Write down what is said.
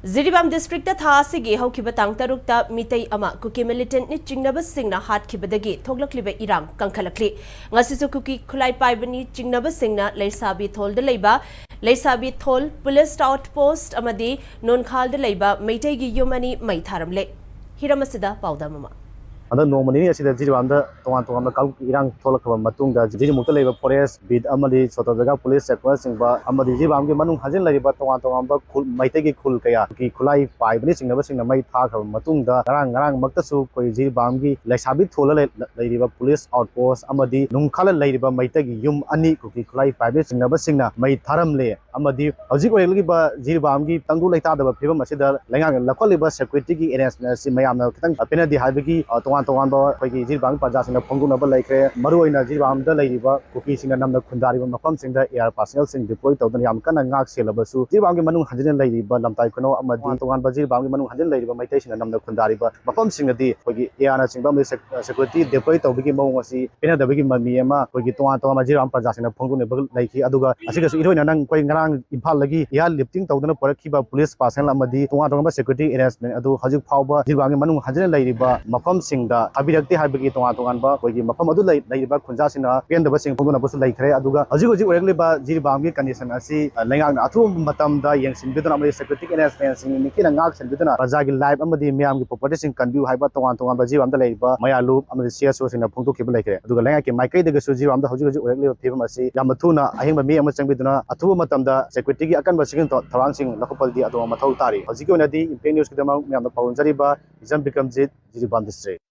Jiribam district tha asigi haukiba tang tarukta mitei ama kuki militant ni chingnaba singna hatkibadagi thoglakliba irang kankhalakli ngasisu kuki khulai paibani chingnaba singna leisabi tholda leiba leisabi thol police outpost amadi nonkhal da leiba meitei gi yumani mai tharamle hiramasida paudamama Ada normally asida Jiribam da tongan kau irang tholak matung da Jirimukta leiba forest bid amadi sotodaga police sector singba amadi Jiribam ge manung hajin leiba tongan ba maitei gi khul kaya ki khulai pai bani singnaba singna mai tha khaba matung da ngarang maktasu koi Jiribam gi leisabi thola leiba police outpost amadi nungkhala leiba maitei gi yum ani ki khulai pai bani singnaba singna mai tharam le amadi hojik oilgi ba Jiribam gi tangdu leita da phibam asida lengang lakholiba security gi arrangement si mayamna kitang apena di habigi tongan ba koi Jiribam paja singna phonggunaba laikre maruoina Jiribam da leiba kuki singna namna khundari ba mafam singda air personnel sing deploy tawdan yam kana ngak selabasu Jiribam gi manung hanjin leiba lamtai khono amadi tongan ba Jiribam gi manung hanjin leiba maitai singna namna khundari ba mafam singna di koi air na singba security deploy tawbigi mawng asi pena dabigi mami ama koi tongan ma Jiribam paja singna phonggunaba laiki aduga asigasu iroina nang koi ngarang imphal lagi air lifting tawdana porakhiba police personnel amadi tongan ba security arrangement adu hajik phawba Jiribam gi manung hanjin leiba mafam singda abirakti habigi tongan ba koi mafam adu leiba khunja sina pendaba sing phongduna basu laikre aduga hajik orekliba Jiribam gi condition asi lengang athu matam da yengsin biduna amadi security arrangement sing nikina ngak sen biduna raja gi life amadi miyam gi property sing kanbiu haiba tongan ba Jiribam da leiba mayalu amadi CSO sing phongtu khiba laikre aduga lenga ki maikai daga su Jiribam da hajik orekliba phibam asi yam thuna ahingba mi ama changbiduna athu matam da security gi akan ba sing tharang sing lakopal di adu mathau tari hajik onadi impact news ki dama miyam da paunjari ba exam become Jiribam district